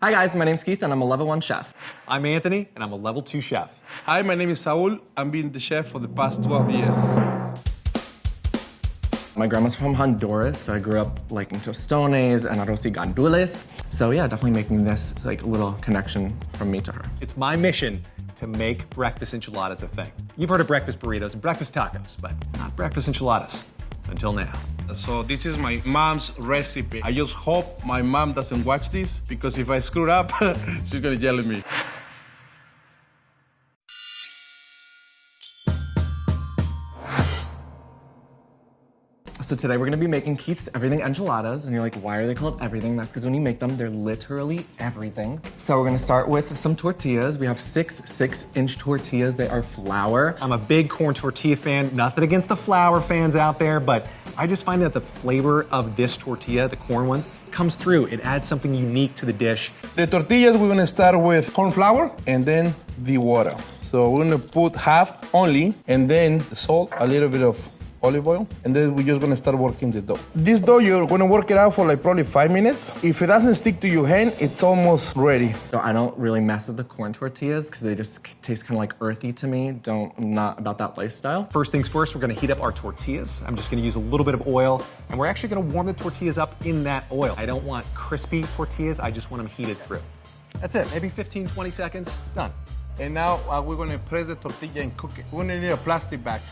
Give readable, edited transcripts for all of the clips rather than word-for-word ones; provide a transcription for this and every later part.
Hi guys, my name's Keith and I'm a level 1 chef. I'm Anthony and I'm a level 2 chef. Hi, my name is Saul. I've been the chef for the past 12 years. My grandma's from Honduras, so I grew up liking tostones and arroz y gandules. So yeah, definitely making this like a little connection from me to her. It's my mission to make breakfast enchiladas a thing. You've heard of breakfast burritos and breakfast tacos, but not breakfast enchiladas until now. So this is my mom's recipe. I just hope my mom doesn't watch this because if I screw up, she's gonna yell at me. So today we're gonna be making Keith's Everything Enchiladas, and you're like, why are they called everything? That's because when you make them, they're literally everything. So we're gonna start with some tortillas. We have 6 6-inch tortillas. They are flour. I'm a big corn tortilla fan. Nothing against the flour fans out there, but I just find that the flavor of this tortilla, the corn ones, comes through. It adds something unique to the dish. The tortillas, we're gonna start with corn flour and then the water. So we're gonna put half only, and then the salt, a little bit of olive oil, and then we're just gonna start working the dough. This dough, you're gonna work it out for like probably 5 minutes. If it doesn't stick to your hand, it's almost ready. So I don't really mess with the corn tortillas because they just taste kind of like earthy to me. I'm not about that lifestyle. First things first, we're gonna heat up our tortillas. I'm just gonna use a little bit of oil, and we're actually gonna warm the tortillas up in that oil. I don't want crispy tortillas, I just want them heated through. That's it, maybe 15, 20 seconds, done. And now we're gonna press the tortilla and cook it. We're gonna need a plastic bag.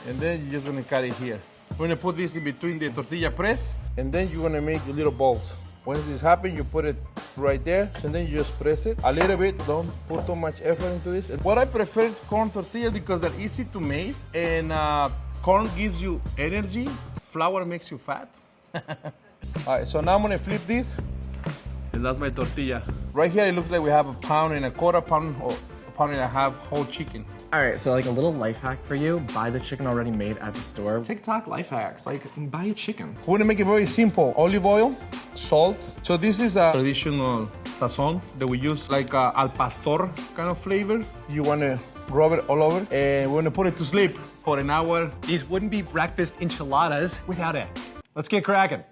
And then you're just gonna cut it here. We're gonna put this in between the tortilla press, and then you're gonna make your little balls. Once this happens, you put it right there, and then you just press it a little bit. Don't put too much effort into this. What I prefer corn tortillas because they're easy to make, and corn gives you energy. Flour makes you fat. All right, so now I'm gonna flip this, and that's my tortilla. Right here, it looks like we have 1.25 pounds or 1.5 pounds whole chicken. All right, so like a little life hack for you, buy the chicken already made at the store. TikTok life hacks, like buy a chicken. We're gonna make it very simple. Olive oil, salt. So this is a traditional sazon that we use, like al pastor kind of flavor. You wanna rub it all over, and we're gonna put it to sleep for an hour. These wouldn't be breakfast enchiladas without eggs. Let's get cracking.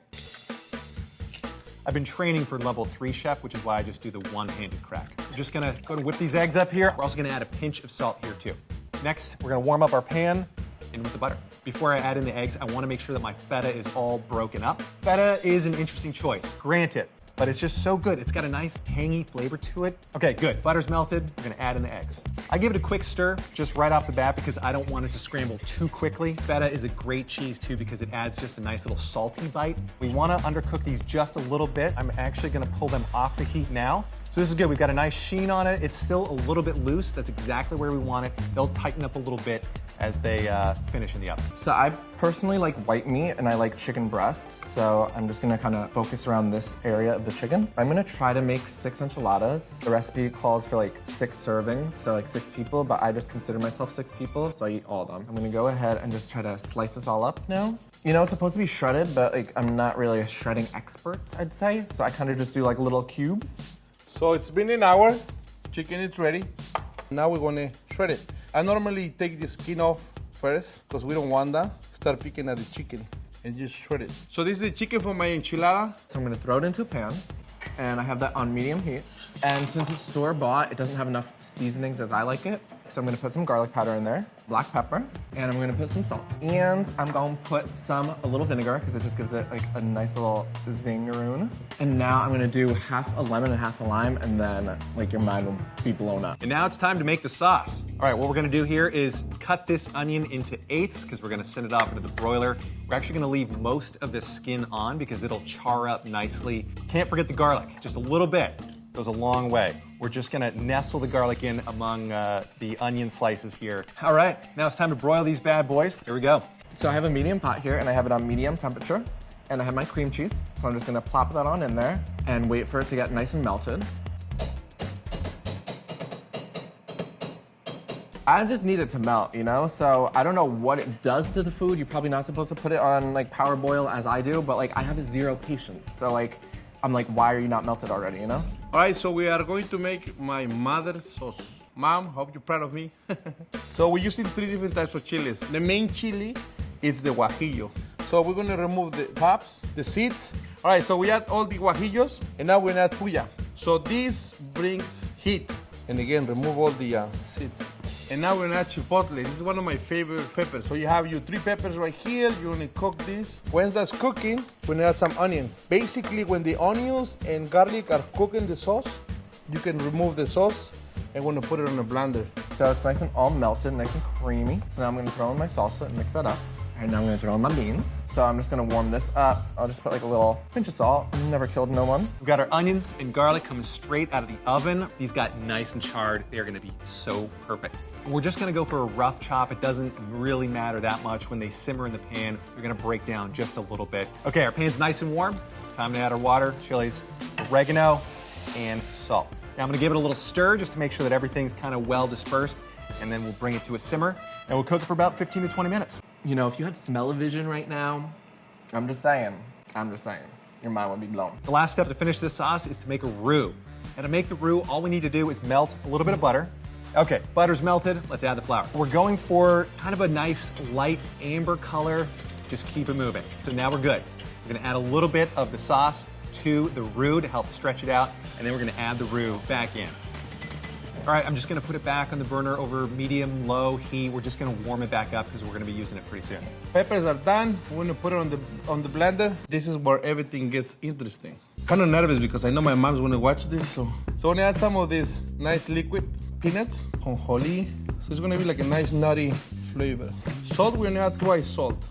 I've been training for level 3 chef, which is why I just do the one-handed crack. We're just gonna go to whip these eggs up here. We're also gonna add a pinch of salt here too. Next, we're gonna warm up our pan in with the butter. Before I add in the eggs, I wanna make sure that my feta is all broken up. Feta is an interesting choice, granted, but it's just so good. It's got a nice tangy flavor to it. Okay, good, butter's melted. We're gonna add in the eggs. I give it a quick stir just right off the bat because I don't want it to scramble too quickly. Feta is a great cheese too because it adds just a nice little salty bite. We wanna undercook these just a little bit. I'm actually gonna pull them off the heat now. So this is good, we've got a nice sheen on it. It's still a little bit loose. That's exactly where we want it. They'll tighten up a little bit as they finish in the oven. So I personally like white meat and I like chicken breasts. So I'm just gonna kind of focus around this area of the chicken. I'm gonna try to make 6 enchiladas. The recipe calls for like 6 servings, so like 6 people, but I just consider myself 6 people, so I eat all of them. I'm gonna go ahead and just try to slice this all up now. You know, it's supposed to be shredded, but like I'm not really a shredding expert, I'd say. So I kind of just do like little cubes. So it's been an hour. Chicken is ready. Now we're gonna shred it. I normally take the skin off first because we don't want that. Start picking at the chicken and just shred it. So this is the chicken for my enchilada. So I'm gonna throw it into a pan, and I have that on medium heat. And since it's store-bought, it doesn't have enough seasonings as I like it. So I'm gonna put some garlic powder in there, black pepper, and I'm gonna put some salt. And I'm gonna put a little vinegar, because it just gives it like a nice little zingaroon. And now I'm gonna do half a lemon and half a lime, and then like your mind will be blown up. And now it's time to make the sauce. All right, what we're gonna do here is cut this onion into 8s because we're gonna send it off into the broiler. We're actually gonna leave most of the skin on because it'll char up nicely. Can't forget the garlic, just a little bit. Goes a long way. We're just gonna nestle the garlic in among the onion slices here. All right, now it's time to broil these bad boys. Here we go. So I have a medium pot here, and I have it on medium temperature, and I have my cream cheese. So I'm just gonna plop that on in there and wait for it to get nice and melted. I just need it to melt, you know? So I don't know what it does to the food. You're probably not supposed to put it on like power boil as I do, but like I have 0 patience. So like, I'm like, why are you not melted already, you know? All right, so we are going to make my mother's sauce. Mom, hope you're proud of me. So we're using 3 different types of chilies. The main chili is the guajillo. So we're gonna remove the tops, the seeds. All right, so we add all the guajillos, and now we're gonna add puya. So this brings heat. And again, remove all the seeds. And now we're gonna add chipotle. This is one of my favorite peppers. So you have your 3 peppers right here. You're gonna cook this. When that's cooking, we're gonna add some onion. Basically, when the onions and garlic are cooking the sauce, you can remove the sauce and we're gonna put it on a blender. So it's nice and all melted, nice and creamy. So now I'm gonna throw in my salsa and mix that up. And now I'm gonna throw in my beans. So I'm just gonna warm this up. I'll just put like a little pinch of salt. Never killed no one. We've got our onions and garlic coming straight out of the oven. These got nice and charred. They're gonna be so perfect. We're just gonna go for a rough chop. It doesn't really matter that much. When they simmer in the pan, they're gonna break down just a little bit. Okay, our pan's nice and warm. Time to add our water, chilies, oregano, and salt. Now I'm gonna give it a little stir just to make sure that everything's kind of well dispersed, and then we'll bring it to a simmer, and we'll cook it for about 15 to 20 minutes. You know, if you had smell-o-vision right now, I'm just saying, your mind would be blown. The last step to finish this sauce is to make a roux. And to make the roux, all we need to do is melt a little bit of butter. Okay, butter's melted, let's add the flour. We're going for kind of a nice light amber color. Just keep it moving. So now we're good. We're gonna add a little bit of the sauce to the roux to help stretch it out, and then we're gonna add the roux back in. All right, I'm just gonna put it back on the burner over medium, low heat. We're just gonna warm it back up because we're gonna be using it pretty soon. Peppers are done. We're gonna put it on the blender. This is where everything gets interesting. Kind of nervous because I know my mom's gonna watch this, so I'm gonna add some of this nice liquid peanuts, jonjolí. So it's gonna be like a nice nutty flavor. Salt, we're gonna add twice salt.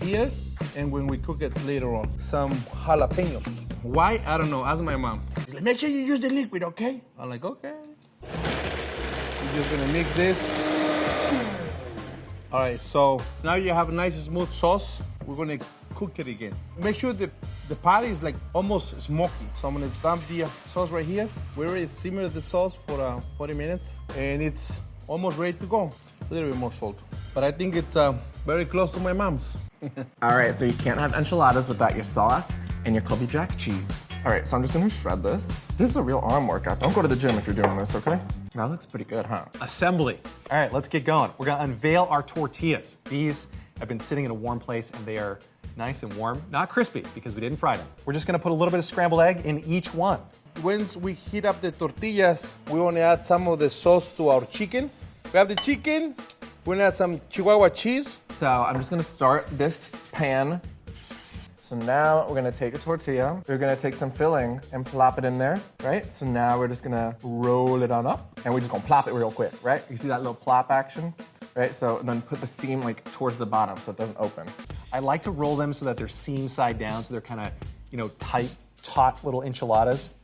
Here, and when we cook it later on. Some jalapenos. Why? I don't know. Ask my mom. She's like, make sure you use the liquid, okay? I'm like, okay. We're just gonna mix this. All right, so now you have a nice smooth sauce. We're gonna cook it again. Make sure the patty is like almost smoky. So I'm gonna dump the sauce right here. We already simmered the sauce for 40 minutes and it's almost ready to go. A little bit more salt. But I think it's very close to my mom's. All right, so you can't have enchiladas without your sauce and your Kobe Jack cheese. All right, so I'm just gonna shred this. This is a real arm workout. Don't go to the gym if you're doing this, okay? That looks pretty good, huh? Assembly. All right, let's get going. We're gonna unveil our tortillas. These have been sitting in a warm place and they are nice and warm, not crispy because we didn't fry them. We're just gonna put a little bit of scrambled egg in each one. Once we heat up the tortillas, we want to add some of the sauce to our chicken. We have the chicken, we're gonna add some Chihuahua cheese. So I'm just gonna start this pan. So now we're gonna take a tortilla, we're gonna take some filling and plop it in there, right? So now we're just gonna roll it on up and we're just gonna plop it real quick, right? You see that little plop action? Right, so then put the seam like towards the bottom so it doesn't open. I like to roll them so that they're seam side down, so they're kind of, tight, taut little enchiladas.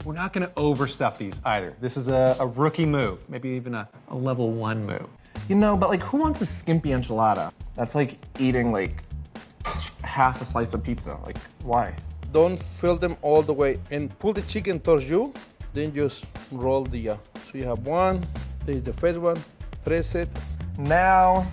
We're not gonna overstuff these either. This is a rookie move, maybe even a level 1 move. You know, but like who wants a skimpy enchilada? That's like eating like half a slice of pizza. Like, why? Don't fill them all the way and pull the chicken towards you, then just roll the, so you have one, there's the first one, press it. Now,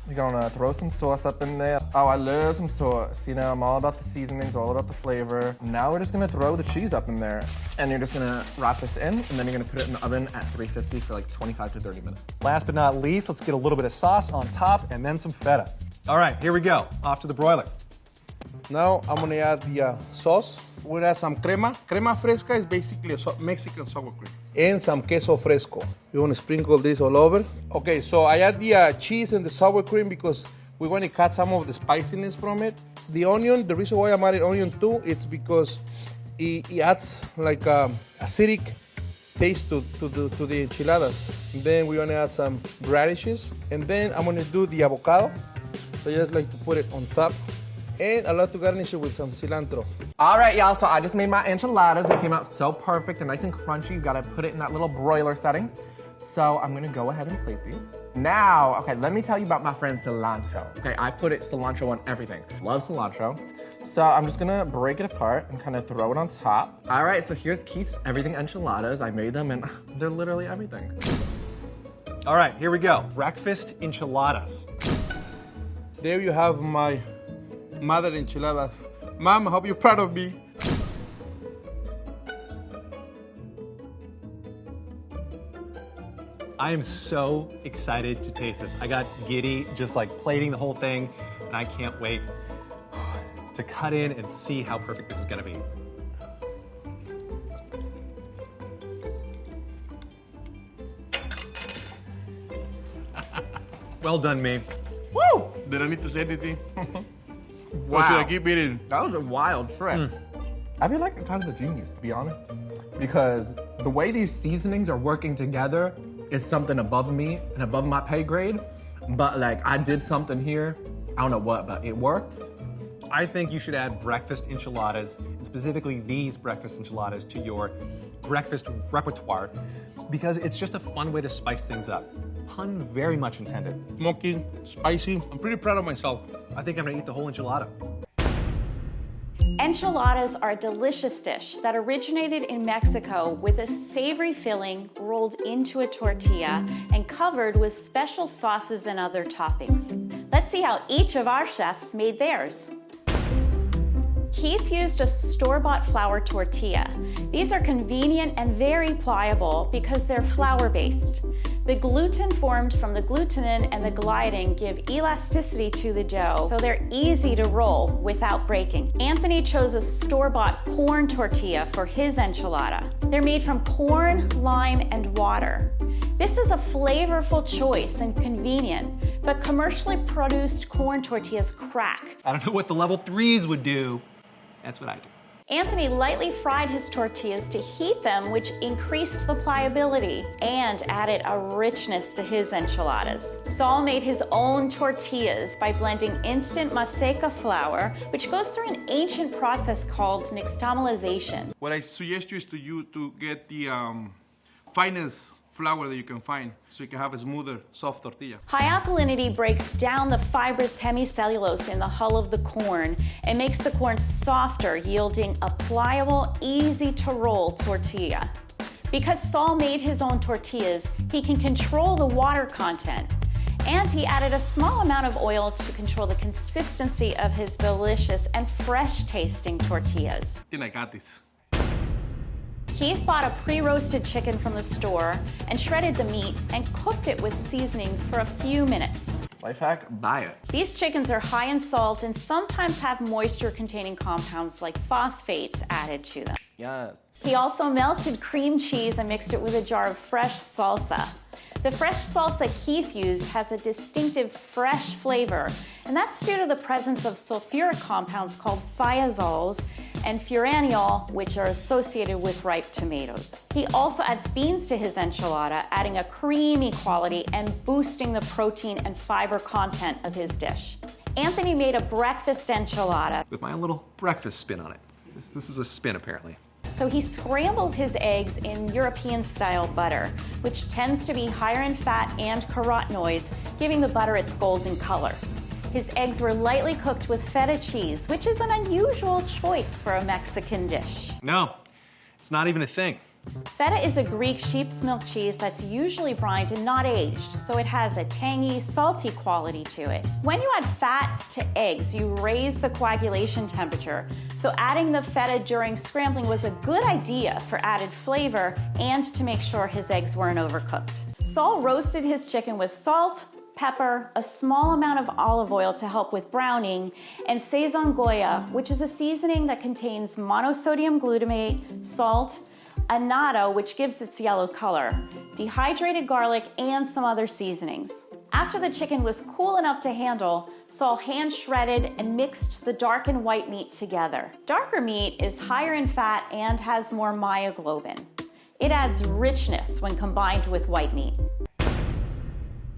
we're gonna throw some sauce up in there. Oh, I love some sauce. You know, I'm all about the seasonings, all about the flavor. Now we're just gonna throw the cheese up in there. And you're just gonna wrap this in, and then you're gonna put it in the oven at 350 for like 25 to 30 minutes. Last but not least, let's get a little bit of sauce on top and then some feta. All right, here we go, off to the broiler. Now I'm gonna add the sauce. We're gonna add some crema. Crema fresca is basically a Mexican sour cream. And some queso fresco. You wanna sprinkle this all over. Okay, so I add the cheese and the sour cream because we want to cut some of the spiciness from it. The onion, the reason why I'm adding onion too, it's because it adds like acidic taste to the enchiladas. And then we're gonna add some radishes. And then I'm gonna do the avocado. So I just like to put it on top. And I love to garnish it with some cilantro. All right, y'all, so I just made my enchiladas. They came out so perfect and nice and crunchy. You gotta put it in that little broiler setting. So I'm gonna go ahead and plate these. Now, okay, let me tell you about my friend cilantro. Okay, I put cilantro on everything. Love cilantro. So I'm just gonna break it apart and kind of throw it on top. All right, so here's Keith's Everything Enchiladas. I made them and they're literally everything. All right, here we go. Breakfast enchiladas. There you have my mother enchiladas. Mom, I hope you're proud of me. I am so excited to taste this. I got giddy just like plating the whole thing, and I can't wait to cut in and see how perfect this is gonna be. Well done, me. Woo! Did I need to say anything? Or should I keep eating? That was a wild trip. I feel like I'm kind of a genius, to be honest, because the way these seasonings are working together is something above me and above my pay grade. But like, I did something here. I don't know what, but it works. I think you should add breakfast enchiladas, and specifically these breakfast enchiladas, to your breakfast repertoire, because it's just a fun way to spice things up. Pun very much intended. Smoky, spicy. I'm pretty proud of myself. I think I'm gonna eat the whole enchilada. Enchiladas are a delicious dish that originated in Mexico with a savory filling rolled into a tortilla and covered with special sauces and other toppings. Let's see how each of our chefs made theirs. Keith used a store-bought flour tortilla. These are convenient and very pliable because they're flour-based. The gluten formed from the glutenin and the gliadin give elasticity to the dough, so they're easy to roll without breaking. Anthony chose a store-bought corn tortilla for his enchilada. They're made from corn, lime, and water. This is a flavorful choice and convenient, but commercially produced corn tortillas crack. I don't know what the level 3s would do. That's what I do. Anthony lightly fried his tortillas to heat them, which increased the pliability and added a richness to his enchiladas. Saul made his own tortillas by blending instant maseca flour, which goes through an ancient process called nixtamalization. What I suggest you is to get the finest flour that you can find so you can have a smoother, soft tortilla. High alkalinity breaks down the fibrous hemicellulose in the hull of the corn and makes the corn softer, yielding a pliable, easy to roll tortilla. Because Saul made his own tortillas, he can control the water content. And he added a small amount of oil to control the consistency of his delicious and fresh tasting tortillas. I think I got this. Keith bought a pre-roasted chicken from the store and shredded the meat and cooked it with seasonings for a few minutes. Life hack, buy it. These chickens are high in salt and sometimes have moisture-containing compounds like phosphates added to them. Yes. He also melted cream cheese and mixed it with a jar of fresh salsa. The fresh salsa Keith used has a distinctive fresh flavor, and that's due to the presence of sulfuric compounds called thiazoles and furaniol, which are associated with ripe tomatoes. He also adds beans to his enchilada, adding a creamy quality and boosting the protein and fiber content of his dish. Anthony made a breakfast enchilada. With my own little breakfast spin on it. This is a spin, apparently. So he scrambled his eggs in European-style butter, which tends to be higher in fat and carotenoids, giving the butter its golden color. His eggs were lightly cooked with feta cheese, which is an unusual choice for a Mexican dish. No, it's not even a thing. Feta is a Greek sheep's milk cheese that's usually brined and not aged, so it has a tangy, salty quality to it. When you add fats to eggs, you raise the coagulation temperature, so adding the feta during scrambling was a good idea for added flavor and to make sure his eggs weren't overcooked. Saul roasted his chicken with salt, pepper, a small amount of olive oil to help with browning, and Sazon Goya, which is a seasoning that contains monosodium glutamate, salt, annatto, which gives its yellow color, dehydrated garlic, and some other seasonings. After the chicken was cool enough to handle, Saul hand shredded and mixed the dark and white meat together. Darker meat is higher in fat and has more myoglobin. It adds richness when combined with white meat.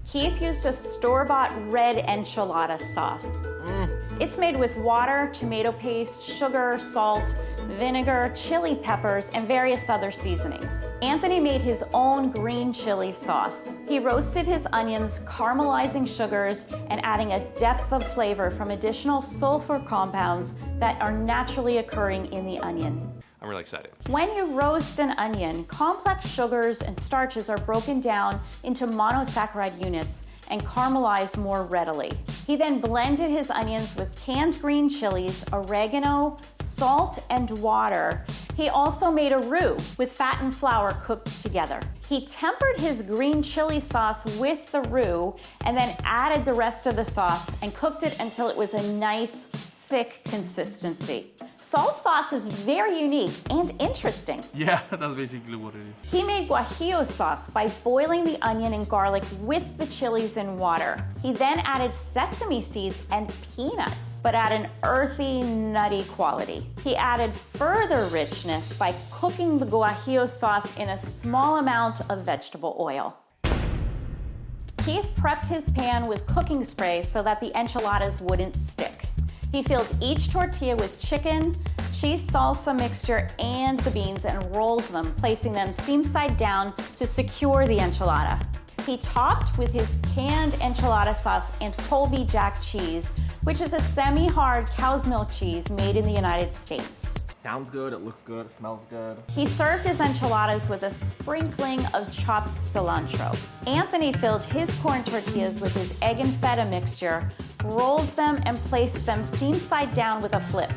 Keith used a store-bought red enchilada sauce. It's made with water, tomato paste, sugar, salt, vinegar, chili peppers, and various other seasonings. Anthony made his own green chili sauce. He roasted his onions, caramelizing sugars, and adding a depth of flavor from additional sulfur compounds that are naturally occurring in the onion. I'm really excited. When you roast an onion, complex sugars and starches are broken down into monosaccharide units and caramelized more readily. He then blended his onions with canned green chilies, oregano, salt, and water. He also made a roux with fat and flour cooked together. He tempered his green chili sauce with the roux and then added the rest of the sauce and cooked it until it was a nice, thick consistency. Saul's sauce is very unique and interesting. Yeah, that's basically what it is. He made guajillo sauce by boiling the onion and garlic with the chilies in water. He then added sesame seeds and peanuts, but at an earthy, nutty quality. He added further richness by cooking the guajillo sauce in a small amount of vegetable oil. Keith prepped his pan with cooking spray so that the enchiladas wouldn't stick. He filled each tortilla with chicken, cheese salsa mixture, and the beans and rolled them, placing them seam side down to secure the enchilada. He topped with his canned enchilada sauce and Colby Jack cheese, which is a semi-hard cow's milk cheese made in the United States. Sounds good, it looks good, it smells good. He served his enchiladas with a sprinkling of chopped cilantro. Anthony filled his corn tortillas with his egg and feta mixture, rolled them, and placed them seam side down with a flip.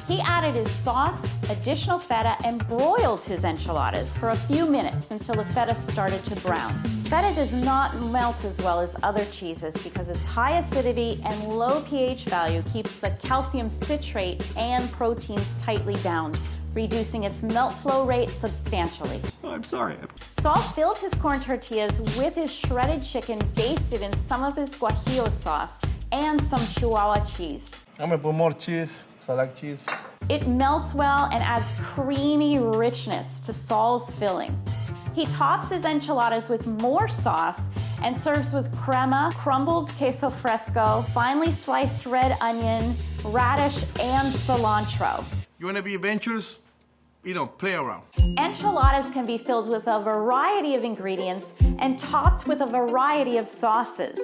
He added his sauce, additional feta, and broiled his enchiladas for a few minutes until the feta started to brown. Feta does not melt as well as other cheeses because its high acidity and low pH value keeps the calcium citrate and proteins tightly bound, reducing its melt flow rate substantially. Oh, I'm sorry. Saul filled his corn tortillas with his shredded chicken basted in some of his guajillo sauce and some Chihuahua cheese. I'm gonna put more cheese, because I like cheese. It melts well and adds creamy richness to Saul's filling. He tops his enchiladas with more sauce and serves with crema, crumbled queso fresco, finely sliced red onion, radish, and cilantro. You wanna be adventurous? Play around. Enchiladas can be filled with a variety of ingredients and topped with a variety of sauces.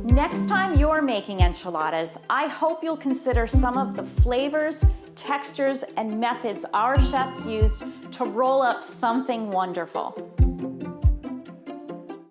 Next time you're making enchiladas, I hope you'll consider some of the flavors, textures, and methods our chefs used to roll up something wonderful.